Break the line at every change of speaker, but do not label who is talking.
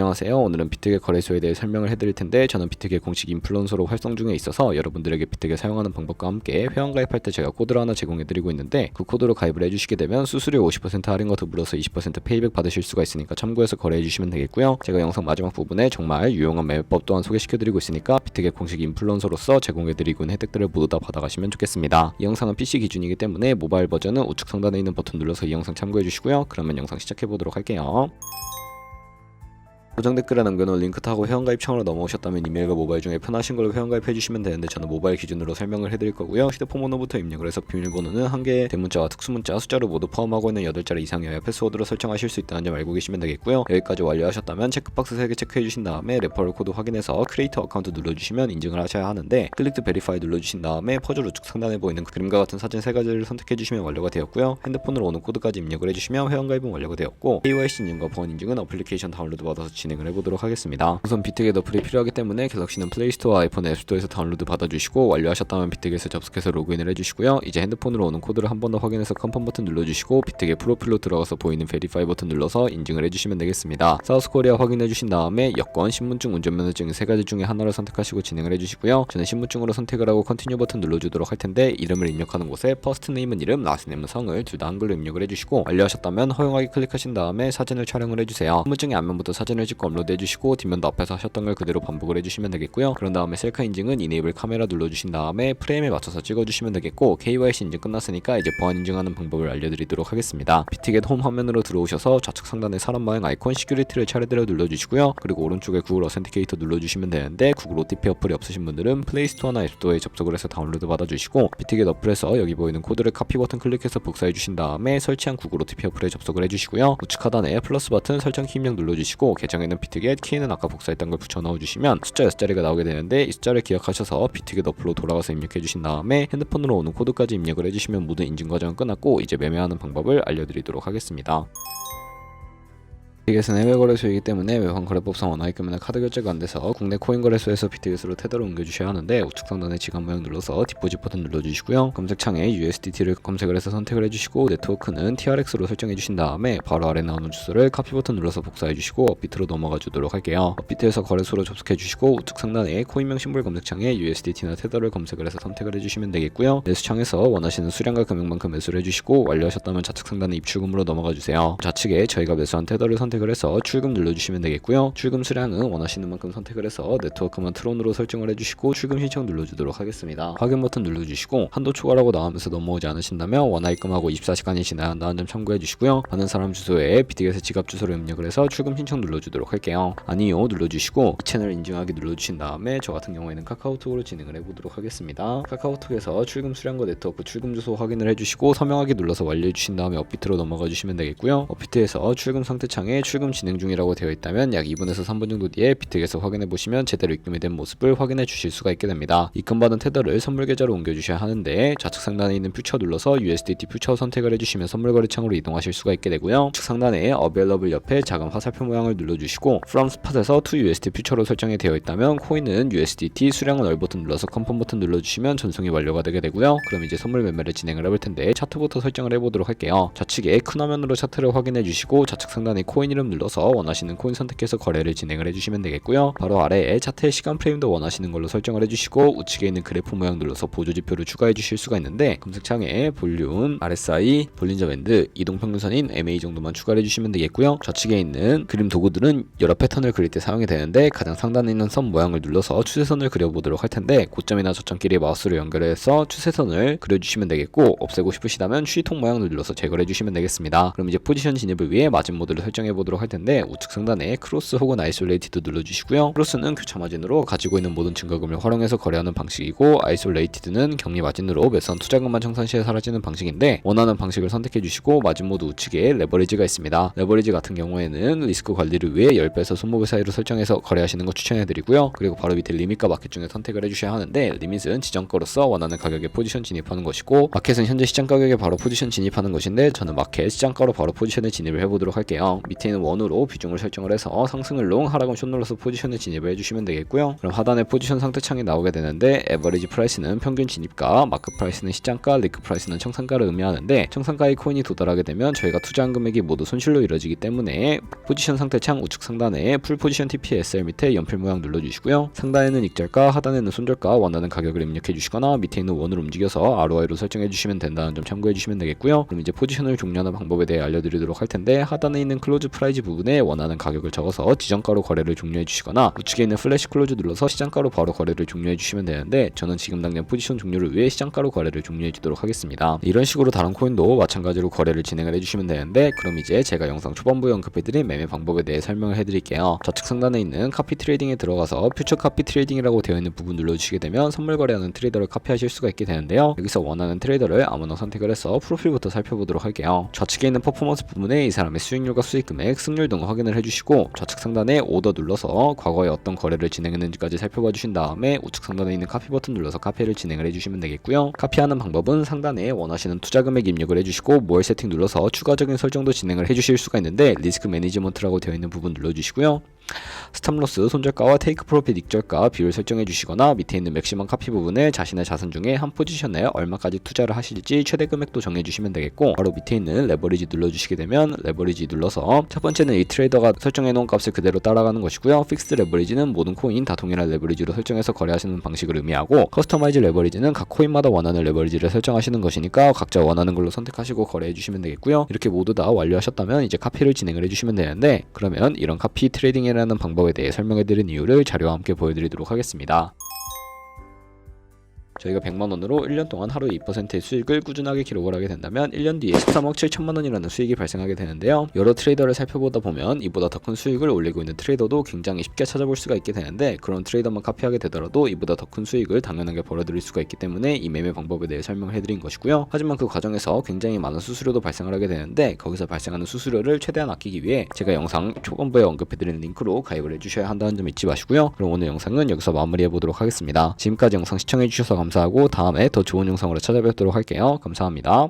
안녕하세요. 오늘은 비트겟 거래소에 대해 설명을 해드릴 텐데 저는 비트겟 공식 인플루언서로 활동 중에 있어서 여러분들에게 비트겟 사용하는 방법과 함께 회원가입할 때 제가 코드를 하나 제공해드리고 있는데 그 코드로 가입을 해주시게 되면 수수료 50% 할인과 더불어서 20% 페이백 받으실 수가 있으니까 참고해서 거래해주시면 되겠고요. 제가 영상 마지막 부분에 정말 유용한 매매법 또한 소개시켜드리고 있으니까 비트겟 공식 인플루언서로서 제공해드리고 있는 혜택들을 모두 다 받아가시면 좋겠습니다. 이 영상은 PC 기준이기 때문에 모바일 버전은 우측 상단에 있는 버튼 눌러서 이 영상 참고해주시고요. 그러면 영상 시작해보도록 할게요. 고정 댓글에 남겨놓은 링크 타고 회원가입창으로 넘어오셨다면 이메일과 모바일 중에 편하신 걸로 회원가입해주시면 되는데 저는 모바일 기준으로 설명을 해드릴 거고요. 휴대폰 번호부터 입력을 해서 비밀번호는 한 개의 대문자와 특수문자, 숫자를 모두 포함하고 있는 8자리 이상이어야 패스워드로 설정하실 수 있다는 점 알고 계시면 되겠고요. 여기까지 완료하셨다면 체크박스 3개 체크해주신 다음에 레퍼럴 코드 확인해서 크리에이터 어카운트 눌러주시면 인증을 하셔야 하는데 클릭 투 베리파이 눌러주신 다음에 퍼즐 우측 상단에 보이는 그림과 같은 사진 3가지를 선택해주시면 완료가 되었고요. 핸드폰으로 오는 코드까지 입력을 해주시면 회원가입은 완료가 되었고 KYC 인증과 보안 인증은 어플리케이션 다운로드 받아서 진행을 해보도록 하겠습니다. 우선 비트겟 어플이 필요하기 때문에 갤럭시는 플레이스토어와 아이폰 앱스토어에서 다운로드 받아주시고 완료하셨다면 비트겟에 접속해서 로그인을 해주시고요. 이제 핸드폰으로 오는 코드를 한 번 더 확인해서 컨펌 버튼 눌러주시고 비트겟 프로필로 들어가서 보이는 베리파이 버튼 눌러서 인증을 해주시면 되겠습니다. 사우스코리아 확인해주신 다음에 여권, 신분증, 운전면허증 3가지 중에 하나를 선택하시고 진행을 해주시고요. 저는 신분증으로 선택을 하고 컨티뉴 버튼 눌러주도록 할 텐데 이름을 입력하는 곳에 퍼스트 네임은 이름, 라스트 네임은 성을 둘 다 한글로 입력을 해주시고 완료하셨다면 허용하기 클릭하신 다음에 사진을 촬영을 해주세요. 신분증의 앞면부터 사진을 찍고 업로드 해주시고 뒷면도 앞에서 하셨던 걸 그대로 반복을 해주시면 되겠고요. 그런 다음에 셀카 인증은 이네이블 카메라 눌러주신 다음에 프레임에 맞춰서 찍어주시면 되겠고 KYC 인증 끝났으니까 이제 보안 인증하는 방법을 알려드리도록 하겠습니다. 비트겟 홈 화면으로 들어오셔서 좌측 상단에 사람 모양 아이콘 시큐리티를 차례대로 눌러주시고요. 그리고 오른쪽에 구글 어센티케이터 눌러주시면 되는데 구글 OTP 어플이 없으신 분들은 플레이스토어나 앱스토어에 접속을 해서 다운로드 받아주시고 비트겟 어플에서 여기 보이는 코드를 카피 버튼 클릭해서 복사해주신 다음에 설치한 구글 OTP 어플에 접속을 해주시고요. 우측 하단에 플러스 버튼 설정 키 입력 눌러주시고 계정에는 비트겟, 키에는 아까 복사했던 걸 붙여 넣어주시면 숫자 6자리가 나오게 되는데 이 숫자를 기억하셔서 비트겟 어플로 돌아가서 입력해주신 다음에 핸드폰으로 오는 코드까지 입력을 해주시면 모든 인증 과정은 끝났고 이제 매매하는 방법을 알려드리도록 하겠습니다. 비트겟은 해외 거래소이기 때문에 외환 거래법상 원화입금이나 카드 결제가 안 돼서 국내 코인 거래소에서 비트겟으로 테더를 옮겨주셔야 하는데 우측 상단에 지갑 모양 눌러서 디포짓 버튼 눌러주시고요. 검색창에 USDT를 검색을 해서 선택을 해주시고 네트워크는 TRX로 설정해주신 다음에 바로 아래 나오는 주소를 카피 버튼 눌러서 복사해주시고 업비트로 넘어가 주도록 할게요. 업비트에서 거래소로 접속해주시고 우측 상단에 코인명 심볼 검색창에 USDT나 테더를 검색을 해서 선택을 해주시면 되겠고요. 매수창에서 원하시는 수량과 금액만큼 매수를 해주시고 완료하셨다면 좌측 상단에 입출금으로 넘어가 주세요. 좌측에 저희가 매수한 테더를 선택을 해서 출금 눌러주시면 되겠고요. 출금 수량은 원하시는 만큼 선택을 해서 네트워크만 트론으로 설정을 해주시고 출금 신청 눌러주도록 하겠습니다. 확인 버튼 눌러주시고 한도 초과라고 나오면서 넘어오지 않으신다면 원화입금하고 24시간이 지나야 한다는 점 참고해주시고요. 받는 사람 주소에 비트겟의 지갑 주소를 입력을 해서 출금 신청 눌러주도록 할게요. 아니요 눌러주시고 이 채널 인증하기 눌러주신 다음에 저 같은 경우에는 카카오톡으로 진행을 해보도록 하겠습니다. 카카오톡에서 출금 수량과 네트워크 출금 주소 확인을 해주시고 서명하기 눌러서 완료해주신 다음에 업비트로 넘어가 주시면 되겠고요. 업비트에서 출금 상태 창에 출금 진행 중이라고 되어 있다면 약 2분에서 3분 정도 뒤에 비트겟에서 확인해 보시면 제대로 입금이 된 모습을 확인해 주실 수가 있게 됩니다. 입금받은 테더를 선물 계좌로 옮겨 주셔야 하는데 좌측 상단에 있는 퓨처 눌러서 USDT 퓨처 선택을 해주시면 선물 거래 창으로 이동하실 수가 있게 되고요. 우측 상단에 Available 옆에 작은 화살표 모양을 눌러주시고 From Spot에서 To USD 퓨처로 설정이 되어 있다면 코인은 USDT, 수량은 얼 버튼 눌러서 컨펌 버튼 눌러주시면 전송이 완료가 되게 되고요. 그럼 이제 선물 매매를 진행을 해볼 텐데 차트부터 설정을 해보도록 할게요. 좌측에 큰 화면으로 차트를 확인해 주시고 좌측 상단에 코인 이름 눌러서 원하시는 코인 선택해서 거래를 진행을 해주시면 되겠고요. 바로 아래에 차트의 시간 프레임도 원하시는 걸로 설정을 해주시고 우측에 있는 그래프 모양 눌러서 보조지표를 추가해 주실 수가 있는데 검색창에 볼륨, RSI, 볼린저 밴드, 이동평균선인 MA 정도만 추가해 주시면 되겠고요. 좌측에 있는 그림 도구들은 여러 패턴을 그릴 때 사용이 되는데 가장 상단에 있는 선 모양을 눌러서 추세선을 그려보도록 할 텐데 고점이나 저점끼리 마우스로 연결해서 추세선을 그려주시면 되겠고 없애고 싶으시다면 추이통 모양을 눌러서 제거해 주시면 되겠습니다. 그럼 이제 포지션 진입을 위해 마진 모드를 설정해 보도록 할 텐데 우측 상단에 크로스 혹은 아이솔레이티드 눌러주시고요. 크로스는 교차 마진으로 가지고 있는 모든 증거금을 활용해서 거래하는 방식이고 아이솔레이티드는 격리 마진으로 매수한 투자금만 청산 시에 사라지는 방식인데 원하는 방식을 선택해 주시고 마진 모드 우측에 레버리지가 있습니다. 레버리지 같은 경우에는 리스크 관리를 위해 10배에서 20배 사이로 설정해서 거래하시는 거 추천해 드리고요. 그리고 바로 밑에 리밋과 마켓 중에 선택을 해주셔야 하는데 리밋은 지정가로서 원하는 가격에 포지션 진입하는 것이고 마켓은 현재 시장 가격에 바로 포지션 진입하는 것인데 저는 마켓 시장가로 바로 포지션에 진입을 해보도록 할게요. 밑에 밑에 있는 원으로 비중을 설정을 해서 상승을 롱, 하락은 숏 눌러서 포지션을 진입을 해주시면 되겠고요. 그럼 하단에 포지션 상태 창이 나오게 되는데 에버리지 프라이스는 평균 진입가, 마크 프라이스는 시장가, 리크 프라이스는 청산가를 의미하는데 청산가의 코인이 도달하게 되면 저희가 투자한 금액이 모두 손실로 이루어지기 때문에 포지션 상태 창 우측 상단에 풀 포지션 TPSR 밑에 연필 모양 눌러주시고요. 상단에는 익절가, 하단에는 손절가, 원하는 가격을 입력해 주시거나 밑에 있는 원을 움직여서 ROI로 설정해 주시면 된다는 점 참고해 주시면 되겠고요. 그럼 이제 포지션을 종료하는 방법에 대해 알려드리도록 할 텐데 하단에 있는 클로즈 프라이즈 부분에 원하는 가격을 적어서 지정가로 거래를 종료해 주시거나 우측에 있는 플래시 클로즈 눌러서 시장가로 바로 거래를 종료해 주시면 되는데 저는 지금 당장 포지션 종료를 위해 시장가로 거래를 종료해 주도록 하겠습니다. 이런 식으로 다른 코인도 마찬가지로 거래를 진행을 해주시면 되는데 그럼 이제 제가 영상 초반부에 언급해드린 매매 방법에 대해 설명을 해드릴게요. 좌측 상단에 있는 카피 트레이딩에 들어가서 퓨처 카피 트레이딩이라고 되어 있는 부분 눌러주시게 되면 선물 거래하는 트레이더를 카피하실 수가 있게 되는데요. 여기서 원하는 트레이더를 아무나 선택을 해서 프로필부터 살펴보도록 할게요. 좌측에 있는 퍼포먼스 부분에 이 사람의 수익률과 수익 금액, 승률 등 확인을 해주시고 좌측 상단에 오더 눌러서 과거에 어떤 거래를 진행했는지까지 살펴봐 주신 다음에 우측 상단에 있는 카피 버튼 눌러서 카피를 진행을 해주시면 되겠고요. 카피하는 방법은 상단에 원하시는 투자 금액 입력을 해주시고 모어 세팅 눌러서 추가적인 설정도 진행을 해주실 수가 있는데 리스크 매니지먼트라고 되어 있는 부분 눌러주시고요. 스탑로스, 손절가와 테이크 프로핏 익절가 비율 설정해 주시거나 밑에 있는 맥시멈 카피 부분에 자신의 자산 중에 한 포지션에 얼마까지 투자를 하실지 최대 금액도 정해 주시면 되겠고 바로 밑에 있는 레버리지 눌러주시게 되면 레버리지 눌러서 첫 번째는 이 트레이더가 설정해 놓은 값을 그대로 따라가는 것이고요. 픽스드 레버리지는 모든 코인 다 동일한 레버리지로 설정해서 거래하시는 방식을 의미하고 커스터마이즈 레버리지는 각 코인마다 원하는 레버리지를 설정하시는 것이니까 각자 원하는 걸로 선택하시고 거래해 주시면 되겠고요. 이렇게 모두 다 완료하셨다면 이제 카피를 진행을 해주시면 되는데 그러면 이런 카피 트레이딩이라는 방법에 대해 설명해드린 이유를 자료와 함께 보여드리도록 하겠습니다. 저희가 100만원으로 1년 동안 하루 2%의 수익을 꾸준하게 기록을 하게 된다면 1년 뒤에 13억 7천만원이라는 수익이 발생하게 되는데요. 여러 트레이더를 살펴보다 보면 이보다 더 큰 수익을 올리고 있는 트레이더도 굉장히 쉽게 찾아볼 수가 있게 되는데 그런 트레이더만 카피하게 되더라도 이보다 더 큰 수익을 당연하게 벌어들일 수가 있기 때문에 이 매매 방법에 대해 설명을 해드린 것이고요. 하지만 그 과정에서 굉장히 많은 수수료도 발생을 하게 되는데 거기서 발생하는 수수료를 최대한 아끼기 위해 제가 영상 초반부에 언급해드리는 링크로 가입을 해주셔야 한다는 점 잊지 마시고요. 그럼 오늘 영상은 여기서 마무리해보도록 하겠습니다. 지금까지 영상 시청해주셔서 감사하고 다음에 더 좋은 영상으로 찾아뵙도록 할게요. 감사합니다.